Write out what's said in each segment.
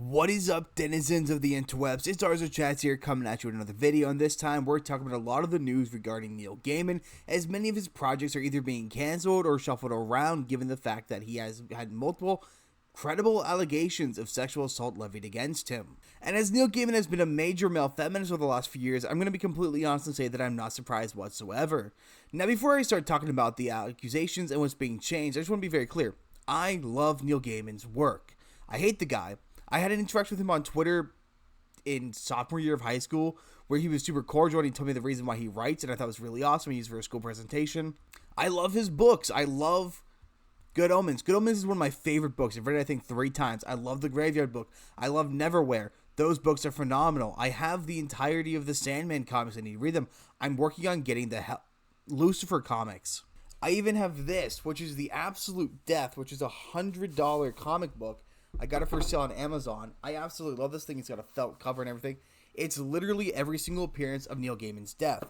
What is up, denizens of the interwebs? It's Arzo Chats here, coming at you with another video, and this time we're talking about a lot of the news regarding Neil Gaimen, as many of his projects are either being cancelled or shuffled around given the fact that he has had multiple credible allegations of sexual assault levied against him. And as Neil Gaimen has been a major male feminist over the last few years, I'm going to be completely honest and say that I'm not surprised whatsoever. Now, before I start talking about the accusations and what's being changed, I just want to be very clear. I love Neil Gaimen's work. I hate the guy. I had an interaction with him on Twitter in sophomore year of high school where he was super cordial and he told me the reason why he writes, and I thought it was really awesome. He used it for a school presentation. I love his books. I love Good Omens. Good Omens is one of my favorite books. I've read it, I think, 3 times. I love the Graveyard book. I love Neverwhere. Those books are phenomenal. I have the entirety of the Sandman comics. I need to read them. I'm working on getting the Lucifer comics. I even have this, which is the Absolute Death, which is a $100 comic book. I got it for sale on Amazon. I absolutely love this thing. It's got a felt cover and everything. It's literally every single appearance of Neil Gaiman's death.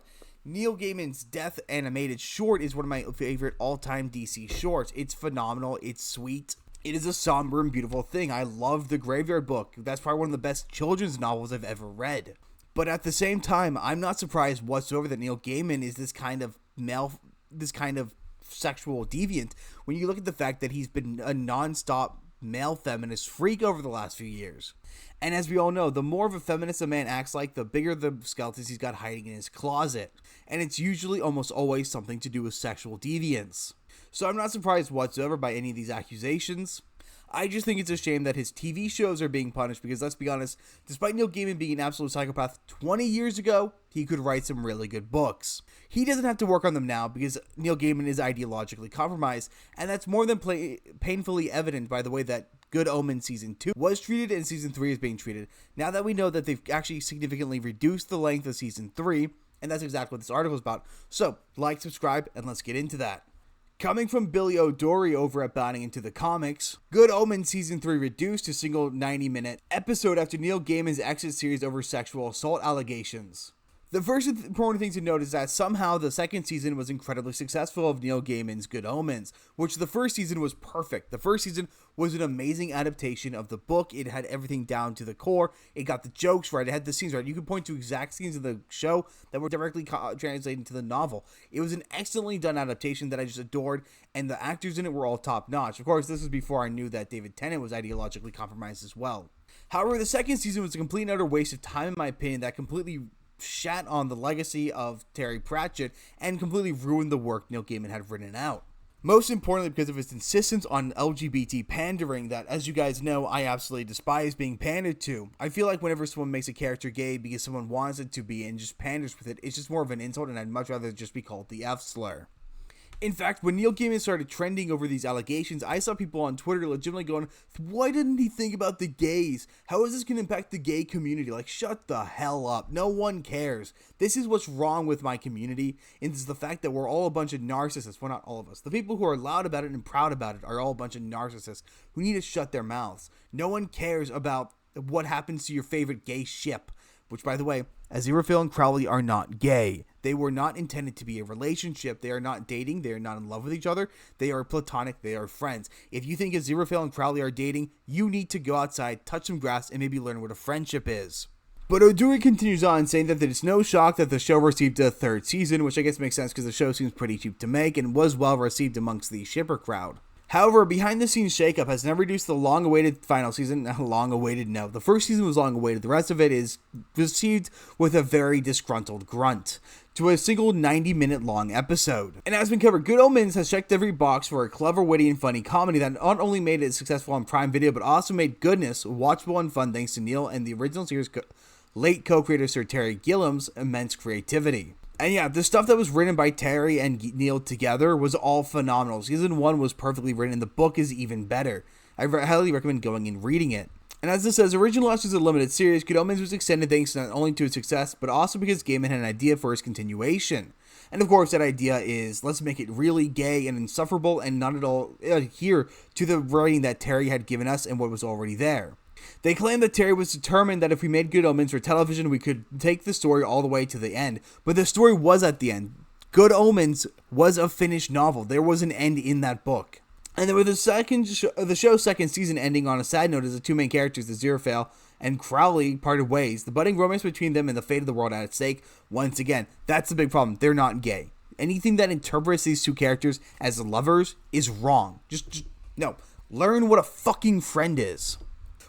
Neil Gaiman's Death animated short is one of my favorite all-time DC shorts. It's phenomenal. It's sweet. It is a somber and beautiful thing. I love the Graveyard book. That's probably one of the best children's novels I've ever read. But at the same time, I'm not surprised whatsoever that Neil Gaiman is this kind of sexual deviant when you look at the fact that he's been a non-stop male feminist freak over the last few years. And as we all know, the more of a feminist a man acts like, the bigger the skeletons he's got hiding in his closet. And it's usually almost always something to do with sexual deviance. So I'm not surprised whatsoever by any of these accusations. I just think it's a shame that his TV shows are being punished because, let's be honest, despite Neil Gaiman being an absolute psychopath 20 years ago, he could write some really good books. He doesn't have to work on them now because Neil Gaiman is ideologically compromised, and that's more than painfully evident by the way that Good Omens Season 2 was treated and Season 3 is being treated. Now that we know that they've actually significantly reduced the length of Season 3, and that's exactly what this article is about. So, like, subscribe, and let's get into that. Coming from Billy O'Dory over at Bounding Into the Comics, Good Omens Season 3 reduced to a single 90-minute episode after Neil Gaiman's exit series over sexual assault allegations. The first important thing to note is that somehow the second season was incredibly successful of Neil Gaiman's Good Omens, which the first season was perfect. The first season was an amazing adaptation of the book. It had everything down to the core. It got the jokes right. It had the scenes right. You could point to exact scenes in the show that were directly translated to the novel. It was an excellently done adaptation that I just adored, and the actors in it were all top-notch. Of course, this was before I knew that David Tennant was ideologically compromised as well. However, the second season was a complete and utter waste of time, in my opinion, that completely shat on the legacy of Terry Pratchett and completely ruined the work Neil Gaiman had written out. Most importantly, because of his insistence on LGBT pandering that, as you guys know, I absolutely despise being pandered to. I feel like whenever someone makes a character gay because someone wants it to be and just panders with it, it's just more of an insult, and I'd much rather just be called the F-slur. In fact, when Neil Gaiman started trending over these allegations, I saw people on Twitter legitimately going, why didn't he think about the gays? How is this going to impact the gay community? Like, shut the hell up. No one cares. This is what's wrong with my community. And it's the fact that we're all a bunch of narcissists. Well, not all of us. The people who are loud about it and proud about it are all a bunch of narcissists who need to shut their mouths. No one cares about what happens to your favorite gay ship. Which, by the way, Aziraphale and Crowley are not gay. They were not intended to be a relationship. They are not dating. They are not in love with each other. They are platonic. They are friends. If you think Aziraphale and Crowley are dating, you need to go outside, touch some grass, and maybe learn what a friendship is. But O'Dory continues on, saying that it's no shock that the show received a third season, which I guess makes sense because the show seems pretty cheap to make and was well received amongst the shipper crowd. However, behind-the-scenes shakeup has never reduced the long-awaited final season. Long-awaited, no. The first season was long-awaited. The rest of it is received with a very disgruntled grunt to a single 90-minute long episode. And as been covered, Good Omens has checked every box for a clever, witty, and funny comedy that not only made it successful on Prime Video, but also made goodness watchable and fun thanks to Neil and the original series' late co-creator Sir Terry Gilliam's immense creativity. And yeah, the stuff that was written by Terry and Neil together was all phenomenal. Season 1 was perfectly written, and the book is even better. I highly recommend going and reading it. And as this says, Original Lost is a limited series. Good Omens was extended thanks not only to its success, but also because Gaiman had an idea for its continuation. And of course, that idea is, let's make it really gay and insufferable and not at all adhere to the writing that Terry had given us and what was already there. They claim that Terry was determined that if we made Good Omens for television, we could take the story all the way to the end. But the story was at the end. Good Omens was a finished novel. There was an end in that book. And then with the show's second season ending on a sad note as the two main characters, Aziraphale and Crowley, parted ways, the budding romance between them and the fate of the world at stake, once again, that's the big problem. They're not gay. Anything that interprets these two characters as lovers is wrong. Just no. Learn what a fucking friend is.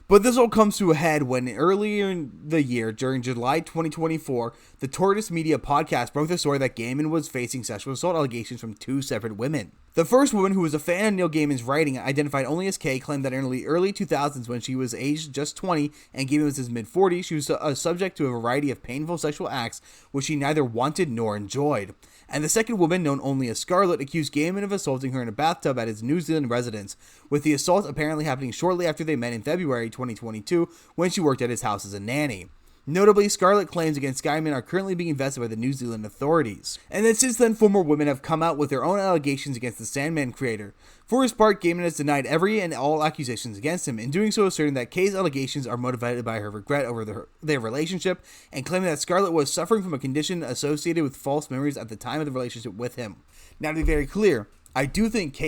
But this all comes to a head when earlier in the year, during July 2024, the Tortoise Media podcast broke the story that Gaiman was facing sexual assault allegations from two separate women. The first woman, who was a fan of Neil Gaiman's writing, identified only as Kay, claimed that in the early 2000s, when she was aged just 20 and Gaiman was in his mid-40s, she was subject to a variety of painful sexual acts which she neither wanted nor enjoyed. And the second woman, known only as Scarlett, accused Gaiman of assaulting her in a bathtub at his New Zealand residence, with the assault apparently happening shortly after they met in February 2022 when she worked at his house as a nanny. Notably, Scarlett claims against Gaiman are currently being investigated by the New Zealand authorities. And then since then, 4 more women have come out with their own allegations against the Sandman creator. For his part, Gaiman has denied every and all accusations against him, in doing so asserting that Kay's allegations are motivated by her regret over their relationship, and claiming that Scarlett was suffering from a condition associated with false memories at the time of the relationship with him. Now, to be very clear, I do think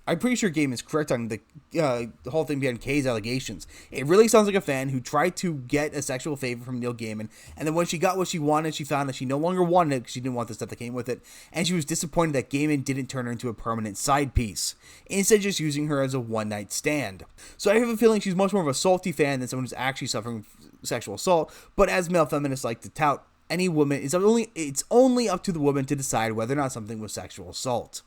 I'm pretty sure Gaiman's correct on the whole thing behind Kay's allegations. It really sounds like a fan who tried to get a sexual favor from Neil Gaiman, and then when she got what she wanted, she found that she no longer wanted it because she didn't want the stuff that came with it, and she was disappointed that Gaiman didn't turn her into a permanent side piece, instead just using her as a one-night stand. So I have a feeling she's much more of a salty fan than someone who's actually suffering sexual assault, but as male feminists like to tout, any woman, it's only up to the woman to decide whether or not something was sexual assault.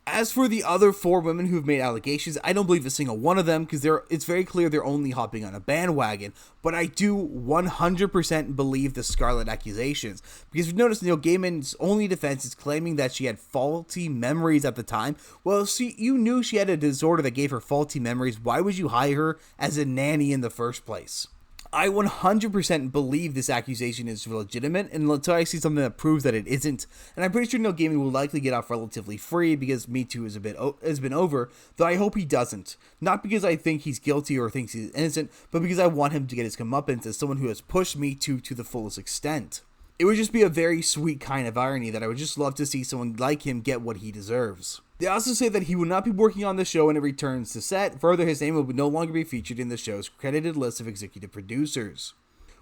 As for the other 4 women who've made allegations, I don't believe a single one of them, because it's very clear they're only hopping on a bandwagon, but I do 100% believe the Scarlett accusations, because if you notice, Neil Gaiman's only defense is claiming that she had faulty memories at the time. Well, see, you knew she had a disorder that gave her faulty memories. Why would you hire her as a nanny in the first place? I 100% believe this accusation is legitimate, and until I see something that proves that it isn't, and I'm pretty sure Neil Gaiman will likely get off relatively free because Me Too has been over, though I hope he doesn't. Not because I think he's guilty or thinks he's innocent, but because I want him to get his comeuppance as someone who has pushed Me Too to the fullest extent. It would just be a very sweet kind of irony that I would just love to see someone like him get what he deserves. They also say that he will not be working on the show when it returns to set. Further, his name will no longer be featured in the show's credited list of executive producers.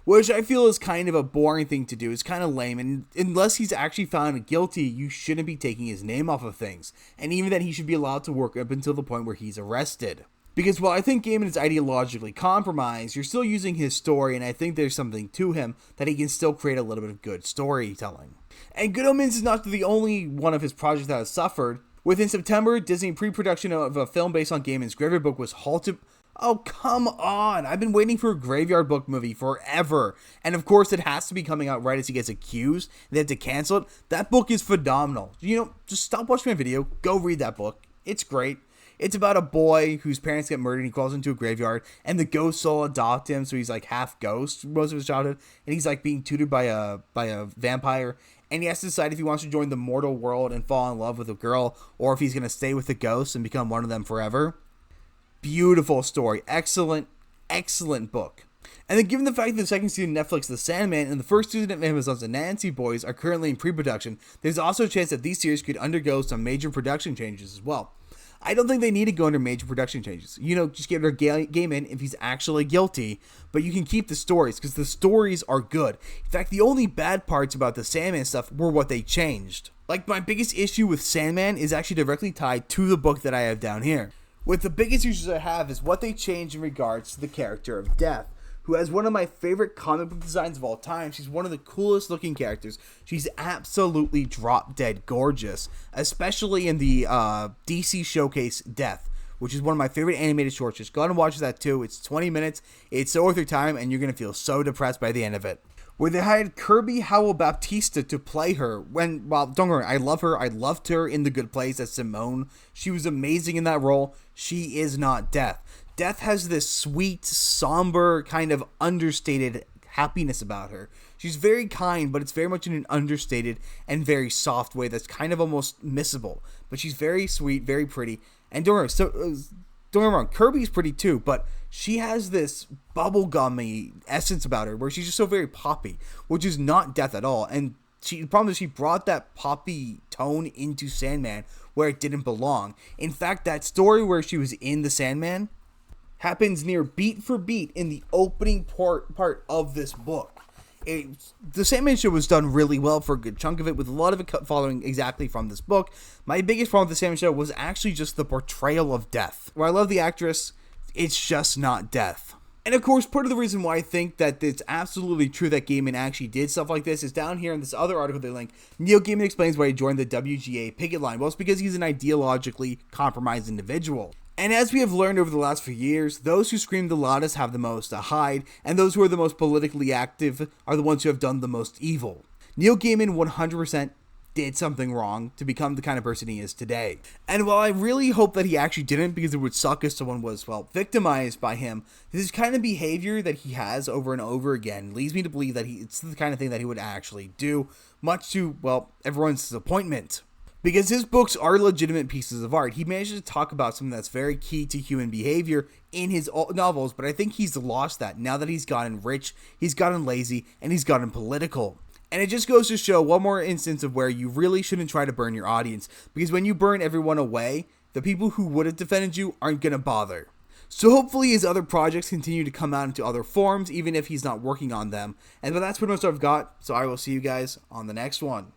Which I feel is kind of a boring thing to do. It's kind of lame, and unless he's actually found guilty, you shouldn't be taking his name off of things. And even that he should be allowed to work up until the point where he's arrested. Because while I think Gaiman is ideologically compromised, you're still using his story, and I think there's something to him that he can still create a little bit of good storytelling. And Good Omens is not the only one of his projects that has suffered. Within September, Disney pre-production of a film based on Gaiman's Graveyard Book was halted. Oh, come on. I've been waiting for a Graveyard Book movie forever. And of course, it has to be coming out right as he gets accused. They had to cancel it. That book is phenomenal. Just stop watching my video. Go read that book. It's great. It's about a boy whose parents get murdered and he crawls into a graveyard, and the ghosts all adopt him, so he's like half ghost most of his childhood, and he's like being tutored by a vampire, and he has to decide if he wants to join the mortal world and fall in love with a girl, or if he's going to stay with the ghosts and become one of them forever. Beautiful story. Excellent book. And then given the fact that the second season of Netflix The Sandman and the first season of Amazon's The Nancy Boys are currently in pre-production, there's also a chance that these series could undergo some major production changes as well. I don't think they need to go under major production changes. Just get rid of Gaiman if he's actually guilty, but you can keep the stories, because the stories are good. In fact, the only bad parts about the Sandman stuff were what they changed. Like, my biggest issue with Sandman is actually directly tied to the book that I have down here. With the biggest issues I have is what they changed in regards to the character of Death, who has one of my favorite comic book designs of all time. She's one of the coolest looking characters. She's absolutely drop dead gorgeous, especially in the DC Showcase Death, which is one of my favorite animated shorts. Just go out and watch that too. It's 20 minutes. It's so worth your time, and you're going to feel so depressed by the end of it. Where they hired Kirby Howell-Baptista to play her. Don't worry, I love her. I loved her in The Good Place as Simone. She was amazing in that role. She is not Death. Death has this sweet, somber, kind of understated happiness about her. She's very kind, but it's very much in an understated and very soft way that's kind of almost missable. But she's very sweet, very pretty. And don't get me wrong, Kirby's pretty too, but she has this bubblegummy essence about her where she's just so very poppy, which is not Death at all. And the problem is she brought that poppy tone into Sandman, where it didn't belong. In fact, that story where she was in the Sandman happens near beat for beat in the opening part of this book. The Sandman show was done really well for a good chunk of it, with a lot of it following exactly from this book. My biggest problem with the Sandman show was actually just the portrayal of death. Where I love the actress, it's just not death. And of course, part of the reason why I think that it's absolutely true that Gaiman actually did stuff like this is down here in this other article they link. Neil Gaiman explains why he joined the WGA picket line. Well, it's because he's an ideologically compromised individual. And as we have learned over the last few years, those who scream the loudest have the most to hide, and those who are the most politically active are the ones who have done the most evil. Neil Gaiman 100% did something wrong to become the kind of person he is today. And while I really hope that he actually didn't, because it would suck if someone was, well, victimized by him, this kind of behavior that he has over and over again leads me to believe that it's the kind of thing that he would actually do, much to, well, everyone's disappointment. Because his books are legitimate pieces of art. He manages to talk about something that's very key to human behavior in his novels, but I think he's lost that now that he's gotten rich, he's gotten lazy, and he's gotten political. And it just goes to show one more instance of where you really shouldn't try to burn your audience, because when you burn everyone away, the people who would have defended you aren't going to bother. So hopefully his other projects continue to come out into other forms, even if he's not working on them. And that's pretty much what I've got, so I will see you guys on the next one.